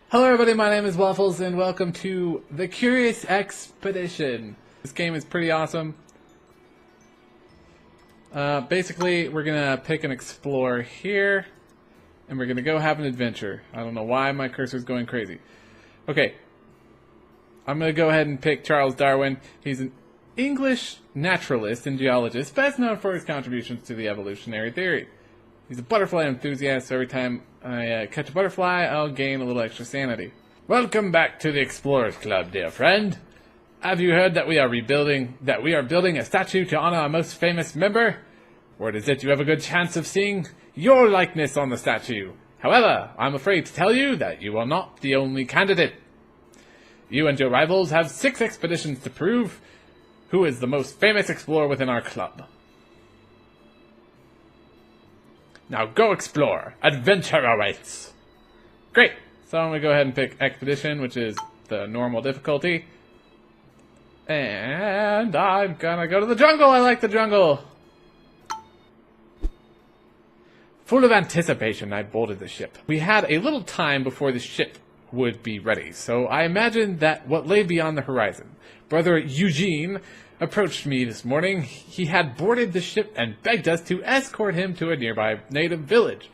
Hello everybody, my name is Waffles and welcome to the Curious Expedition. This game is pretty awesome. Basically, we're gonna pick an explorer here, and we're gonna go have an adventure. I don't know why my cursor's going crazy. Okay, I'm gonna go ahead and pick Charles Darwin. He's an English naturalist and geologist, best known for his contributions to the evolutionary theory. He's a butterfly enthusiast, so every time I catch a butterfly, I'll gain a little extra sanity. Welcome back to the Explorers Club, dear friend. Have you heard that we are building a statue to honor our most famous member? Word is that you have a good chance of seeing your likeness on the statue. However, I'm afraid to tell you that you are not the only candidate. You and your rivals have 6 expeditions to prove who is the most famous explorer within our club. Now go explore. Adventure awaits. Great. So I'm going to go ahead and pick Expedition, which is the normal difficulty. And I'm going to go to the jungle. I like the jungle. Full of anticipation, I boarded the ship. We had a little time before the ship would be ready, so I imagined that what lay beyond the horizon. Brother Eugene approached me this morning. He had boarded the ship and begged us to escort him to a nearby native village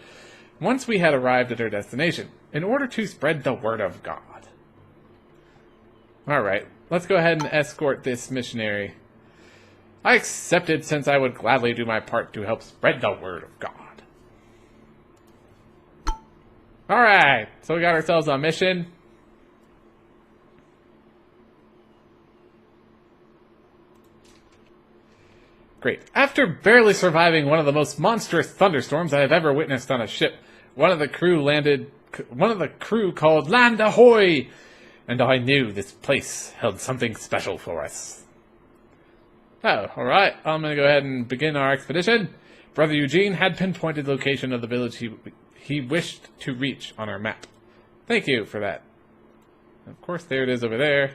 once we had arrived at our destination, in order to spread the word of God. Alright, let's go ahead and escort this missionary. I accepted, since I would gladly do my part to help spread the word of God. Alright, so we got ourselves a mission. Great. After barely surviving one of the most monstrous thunderstorms I have ever witnessed on a ship, one of the crew called "Land ahoy!" and I knew this place held something special for us. Oh, alright. I'm going to go ahead and begin our expedition. Brother Eugene had pinpointed the location of the village he wished to reach on our map. Thank you for that. Of course, there it is over there.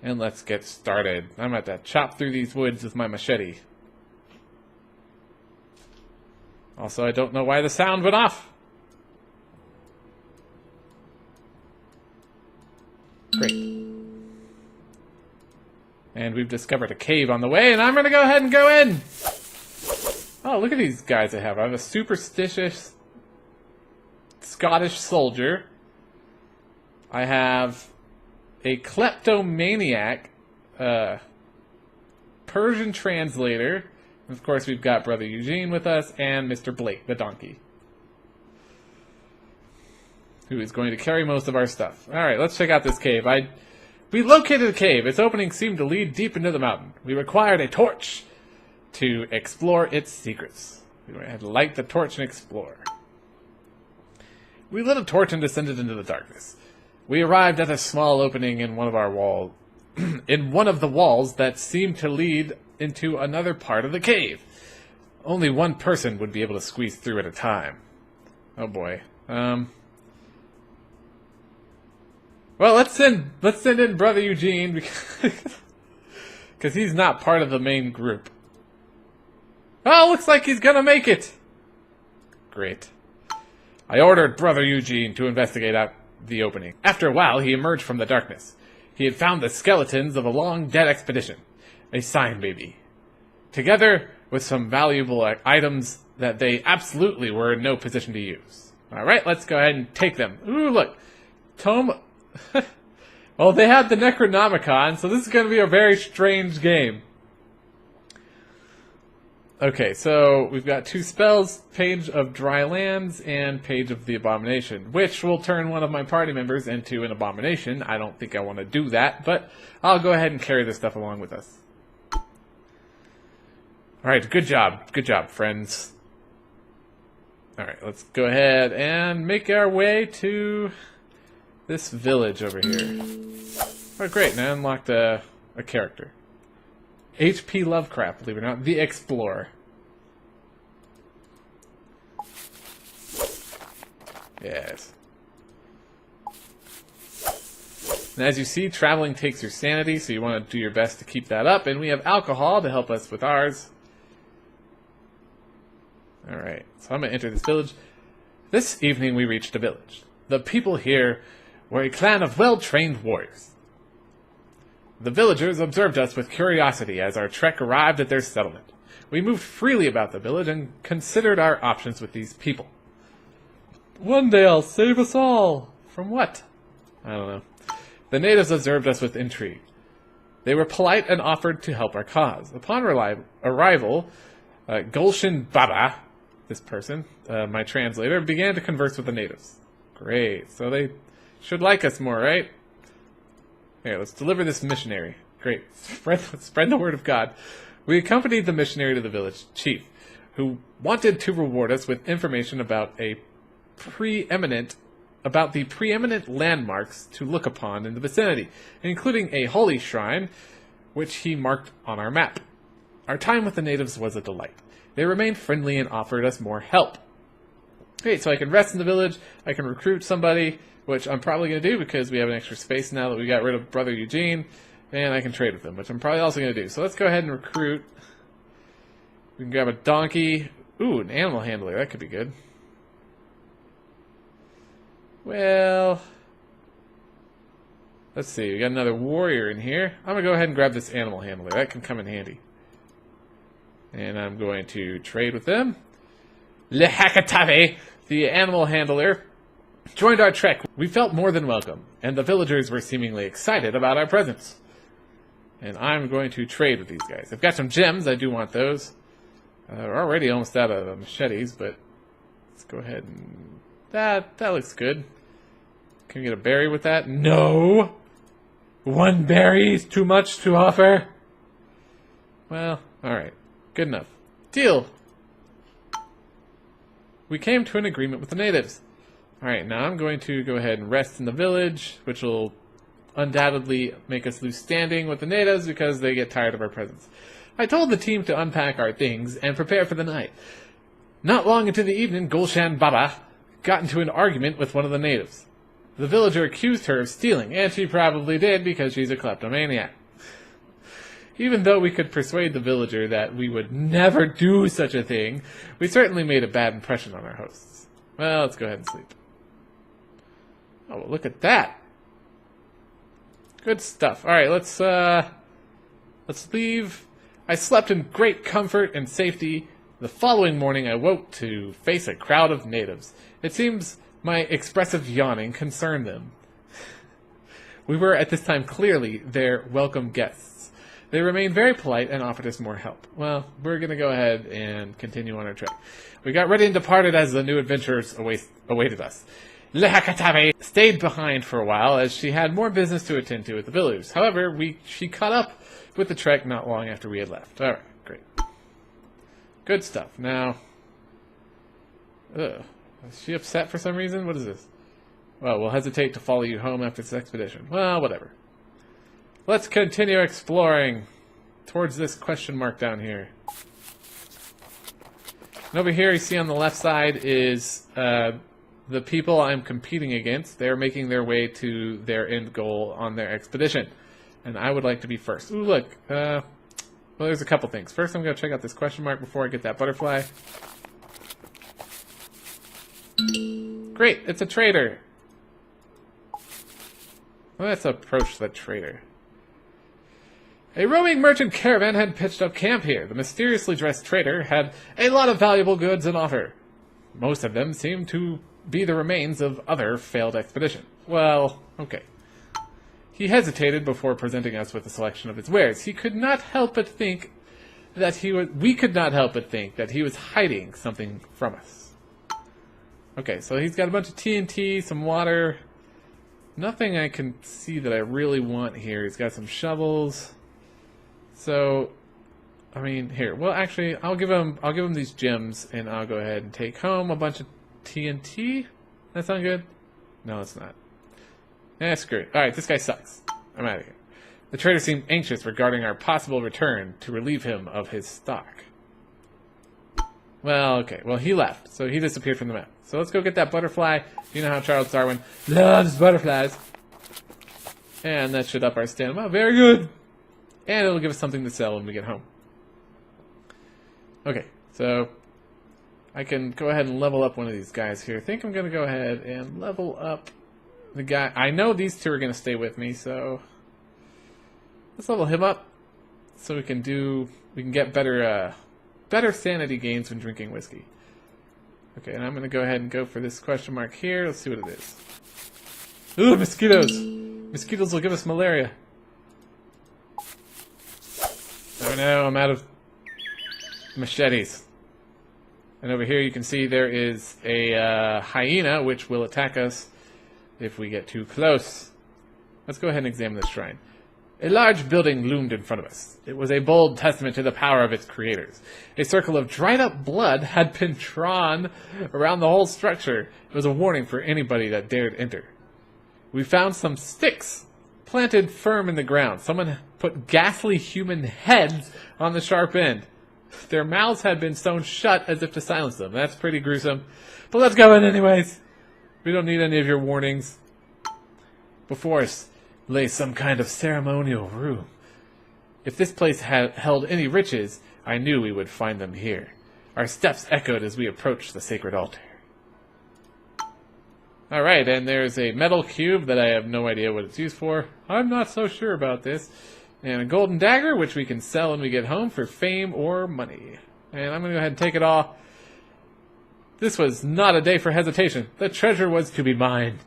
And let's get started. I'm about to chop through these woods with my machete. Also, I don't know why the sound went off. Great. And we've discovered a cave on the way, and I'm going to go ahead and go in. Oh, look at these guys I have. I have a superstitious Scottish soldier. I have a kleptomaniac, Persian translator. And of course, we've got Brother Eugene with us, and Mr. Blake, the donkey, who is going to carry most of our stuff. Alright, let's check out this cave. We located a cave. Its opening seemed to lead deep into the mountain. We required a torch to explore its secrets. We had to light the torch and explore. We lit a torch and descended into the darkness. We arrived at a small opening in one of the walls that seemed to lead into another part of the cave. Only one person would be able to squeeze through at a time. Oh boy. Well, let's send in Brother Eugene because he's not part of the main group. Oh, looks like he's gonna make it. Great. I ordered Brother Eugene to investigate out the opening. After a while, he emerged from the darkness. He had found the skeletons of a long-dead expedition, a sign baby, together with some valuable items that they absolutely were in no position to use. Alright, let's go ahead and take them. Ooh, look. Tome... Well, they had the Necronomicon, so this is going to be a very strange game. Okay, so we've got 2 spells, Page of Dry Lands and Page of the Abomination, which will turn one of my party members into an abomination. I don't think I want to do that, but I'll go ahead and carry this stuff along with us. Alright, good job, friends. Alright, let's go ahead and make our way to this village over here. Oh great, and I unlocked a character. H.P. Lovecraft, believe it or not, the Explorer. Yes. And as you see, traveling takes your sanity, so you want to do your best to keep that up. And we have alcohol to help us with ours. Alright, so I'm going to enter this village. This evening we reached a village. The people here were a clan of well-trained warriors. The villagers observed us with curiosity as our trek arrived at their settlement. We moved freely about the village and considered our options with these people. One day I'll save us all. From what? I don't know. The natives observed us with intrigue. They were polite and offered to help our cause. Upon arrival, Gulshan Baba, this person, my translator, began to converse with the natives. Great. So they should like us more, right? Here, let's deliver this missionary. Great. Spread the word of God. We accompanied the missionary to the village chief, who wanted to reward us with information about the preeminent landmarks to look upon in the vicinity, including a holy shrine, which he marked on our map. Our time with the natives was a delight. They remained friendly and offered us more help. Okay, so I can rest in the village, I can recruit somebody, which I'm probably going to do because we have an extra space now that we got rid of Brother Eugene, and I can trade with him, which I'm probably also going to do. So let's go ahead and recruit. We can grab a donkey. Ooh, an animal handler, that could be good. Well, let's see, we got another warrior in here. I'm going to go ahead and grab this animal handler. That can come in handy. And I'm going to trade with them. Lehakatave, the animal handler, joined our trek. We felt more than welcome, and the villagers were seemingly excited about our presence. And I'm going to trade with these guys. I've got some gems. I do want those. We're already almost out of machetes, but let's go ahead and... That looks good. Can we get a berry with that? No! One berry is too much to offer. Well, alright. Good enough. Deal! We came to an agreement with the natives. Alright, now I'm going to go ahead and rest in the village, which will undoubtedly make us lose standing with the natives because they get tired of our presence. I told the team to unpack our things and prepare for the night. Not long into the evening, Gulshan Baba got into an argument with one of the natives. The villager accused her of stealing, and she probably did because she's a kleptomaniac. Even though we could persuade the villager that we would never do such a thing, we certainly made a bad impression on our hosts. Well, let's go ahead and sleep. Oh, well, look at that. Good stuff. Alright, let's leave. I slept in great comfort and safety. The following morning I woke to face a crowd of natives. It seems my expressive yawning concerned them. We were at this time clearly their welcome guests. They remained very polite and offered us more help. Well, we're going to go ahead and continue on our trek. We got ready and departed as the new adventurers awaited us. Lehakatave stayed behind for a while as she had more business to attend to with the villagers. However, she caught up with the trek not long after we had left. Alright, great. Good stuff. Now, is she upset for some reason? What is this? Well, we'll hesitate to follow you home after this expedition. Well, whatever. Let's continue exploring towards this question mark down here. And over here, you see on the left side is the people I'm competing against. They're making their way to their end goal on their expedition. And I would like to be first. Ooh, look. Well, there's a couple things. First, I'm going to check out this question mark before I get that butterfly. Great, it's a trader. Well, let's approach the trader. A roaming merchant caravan had pitched up camp here. The mysteriously dressed trader had a lot of valuable goods on offer. Most of them seemed to be the remains of other failed expeditions. Well, okay. He hesitated before presenting us with a selection of his wares. We could not help but think that he was hiding something from us. Okay, so he's got a bunch of TNT, some water. Nothing I can see that I really want here. He's got some shovels. So, I mean, here. Well, actually, I'll give him these gems, and I'll go ahead and take home a bunch of TNT. That sound good? No, it's not. Eh, screw it. Alright, this guy sucks. I'm out of here. The trader seemed anxious regarding our possible return to relieve him of his stock. Well, okay. Well, he left, so he disappeared from the map. So let's go get that butterfly. You know how Charles Darwin loves butterflies. And that should up our stamina. Very good. And it'll give us something to sell when we get home. Okay, so I can go ahead and level up one of these guys here. I think I'm going to go ahead and level up the guy. I know these two are going to stay with me, so let's level him up so we can get better sanity gains when drinking whiskey. Okay, and I'm going to go ahead and go for this question mark here. Let's see what it is. Ooh, mosquitoes! Mosquitoes will give us malaria. Oh no, I'm out of machetes. And over here you can see there is a hyena which will attack us if we get too close. Let's go ahead and examine this shrine. A large building loomed in front of us. It was a bold testament to the power of its creators. A circle of dried-up blood had been drawn around the whole structure. It was a warning for anybody that dared enter. We found some sticks planted firm in the ground. Someone put ghastly human heads on the sharp end. Their mouths had been sewn shut as if to silence them. That's pretty gruesome. But let's go in anyways. We don't need any of your warnings. Before us lay some kind of ceremonial room. If this place had held any riches, I knew we would find them here. Our steps echoed as we approached the sacred altar. Alright, and there's a metal cube that I have no idea what it's used for. I'm not so sure about this. And a golden dagger, which we can sell when we get home for fame or money. And I'm going to go ahead and take it all. This was not a day for hesitation. The treasure was to be mine.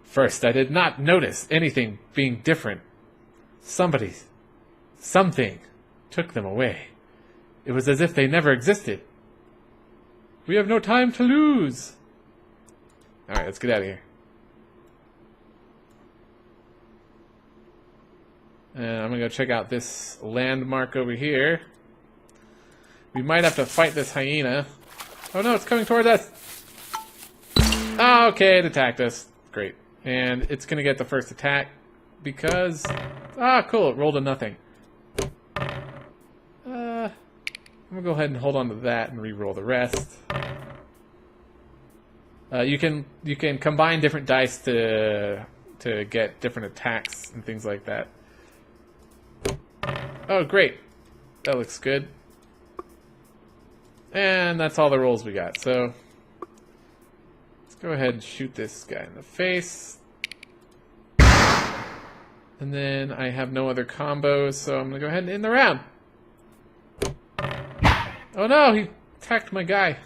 First, I did not notice anything being different. Something took them away. It was as if they never existed. We have no time to lose. Alright, let's get out of here. And I'm going to go check out this landmark over here. We might have to fight this hyena. Oh no, it's coming toward us! Oh, okay, it attacked us. Great. And it's going to get the first attack because... Ah, cool, it rolled a nothing. I'm going to go ahead and hold on to that and re-roll the rest. You can combine different dice to get different attacks and things like that. Oh, great. That looks good. And that's all the rolls we got. So let's go ahead and shoot this guy in the face. And then I have no other combos, so I'm going to go ahead and end the round. Oh no, he attacked my guy.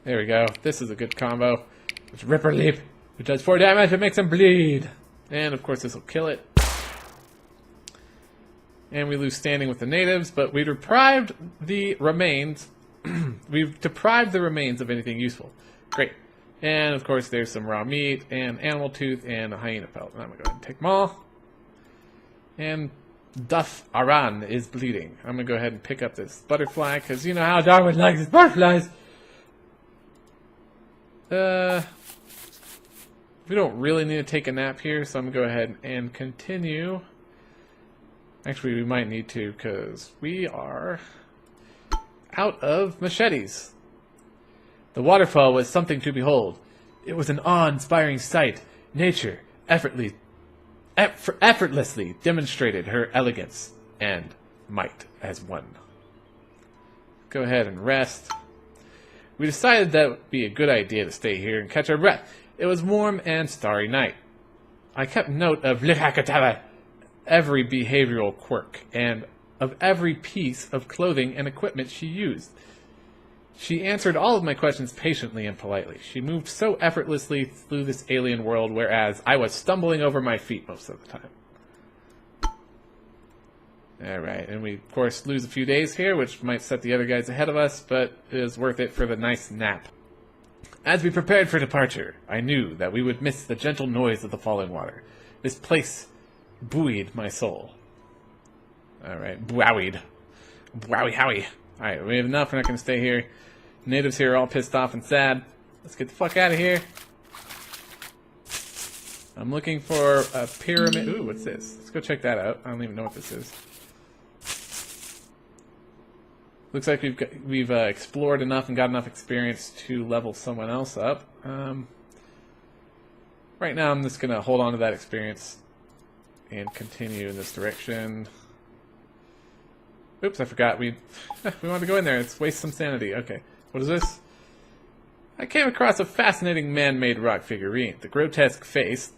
There we go. This is a good combo. It's Ripper Leap, which does 4 damage and makes him bleed. And of course this will kill it. And we lose standing with the natives, but we deprived the remains. We've deprived the remains of anything useful. Great. And of course there's some raw meat and animal tooth and a hyena pelt. And I'm gonna go ahead and take them all. And Duff Aran is bleeding. I'm gonna go ahead and pick up this butterfly because you know how Darwin likes his butterflies. We don't really need to take a nap here, so I'm gonna go ahead and continue. Actually, we might need to because we are out of machetes. The waterfall was something to behold. It was an awe-inspiring sight. Nature effortlessly demonstrated her elegance and might as one. Go ahead and rest. We decided that would be a good idea to stay here and catch our breath. It was warm and starry night. I kept note of every behavioral quirk and of every piece of clothing and equipment she used. She answered all of my questions patiently and politely. She moved so effortlessly through this alien world, whereas I was stumbling over my feet most of the time. Alright, and we, of course, lose a few days here, which might set the other guys ahead of us, but it is worth it for the nice nap. As we prepared for departure, I knew that we would miss the gentle noise of the falling water. This place buoyed my soul. Alright, buoyed. Wowie howie. Alright, we have enough, we're not going to stay here. Natives here are all pissed off and sad. Let's get the fuck out of here. I'm looking for a pyramid. Ooh, what's this? Let's go check that out. I don't even know what this is. Looks like we've explored enough and got enough experience to level someone else up. Right now I'm just going to hold on to that experience and continue in this direction. Oops, I forgot. We wanted to go in there. Let's waste some sanity. Okay. What is this? I came across a fascinating man-made rock figurine. The grotesque face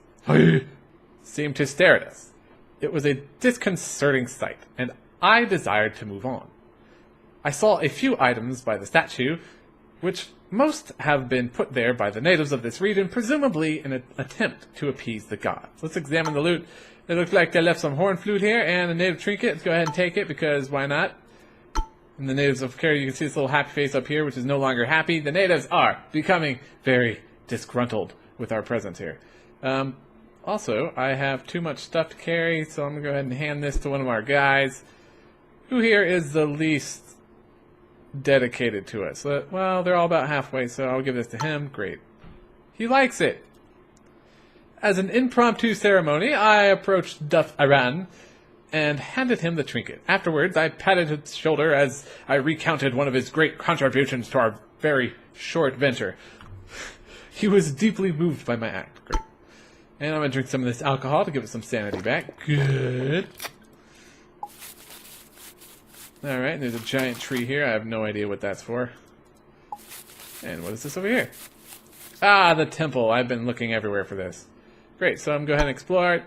seemed to stare at us. It was a disconcerting sight, and I desired to move on. I saw a few items by the statue, which most have been put there by the natives of this region, presumably in an attempt to appease the gods. Let's examine the loot. It looks like they left some horn flute here and a native trinket. Let's go ahead and take it, because why not? And the natives of Carrie, you can see this little happy face up here, which is no longer happy. The natives are becoming very disgruntled with our presence here. Also, I have too much stuff to carry, so I'm going to go ahead and hand this to one of our guys. Who here is the least dedicated to us? Well, they're all about halfway, so I'll give this to him. Great. He likes it. As an impromptu ceremony, I approached Duff Aran and handed him the trinket. Afterwards, I patted his shoulder as I recounted one of his great contributions to our very short venture. He was deeply moved by my act. Great. And I'm going to drink some of this alcohol to give it some sanity back. Good. Alright, there's a giant tree here. I have no idea what that's for. And what is this over here? Ah, the temple. I've been looking everywhere for this. Great, so I'm going to go ahead and explore it.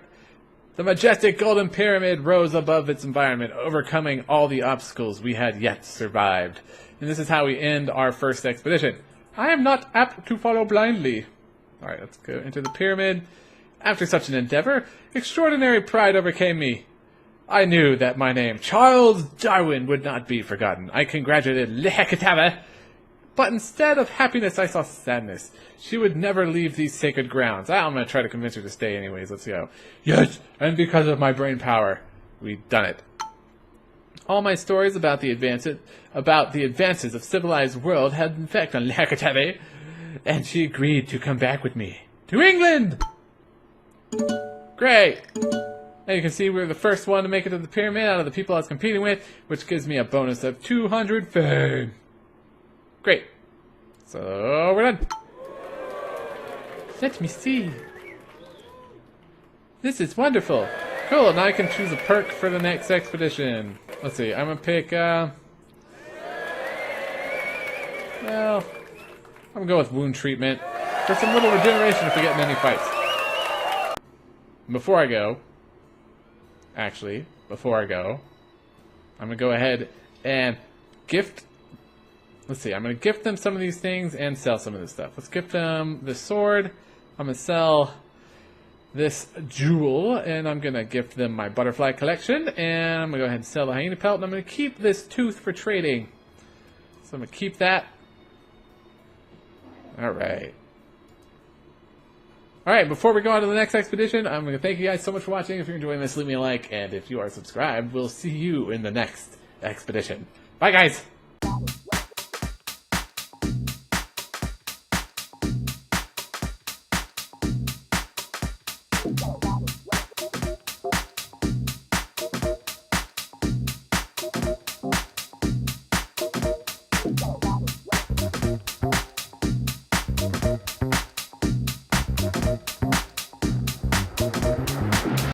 The majestic golden pyramid rose above its environment, overcoming all the obstacles we had yet survived. And this is how we end our first expedition. I am not apt to follow blindly. Alright, let's go into the pyramid. After such an endeavor, extraordinary pride overcame me. I knew that my name, Charles Darwin, would not be forgotten. I congratulated Leheketava, but instead of happiness, I saw sadness. She would never leave these sacred grounds. I'm going to try to convince her to stay anyways. Let's go. Yes, and because of my brain power, we've done it. All my stories about the advances of civilized world had an effect on Leheketava, and she agreed to come back with me to England. Great. Now you can see we're the first one to make it to the pyramid out of the people I was competing with, which gives me a bonus of 200 fame. Great. So we're done. Let me see. This is wonderful. Cool, now I can choose a perk for the next expedition. Let's see, I'm gonna pick, well, I'm gonna go with wound treatment for some little regeneration if we get in any fights. Before I go, I'm gonna go ahead and gift. Let's see, I'm going to gift them some of these things and sell some of this stuff. Let's gift them the sword. I'm going to sell this jewel, and I'm going to gift them my butterfly collection. And I'm going to go ahead and sell the hyena pelt, and I'm going to keep this tooth for trading. So I'm going to keep that. Alright. Alright, before we go on to the next expedition, I'm going to thank you guys so much for watching. If you're enjoying this, leave me a like. And if you are subscribed, we'll see you in the next expedition. Bye, guys!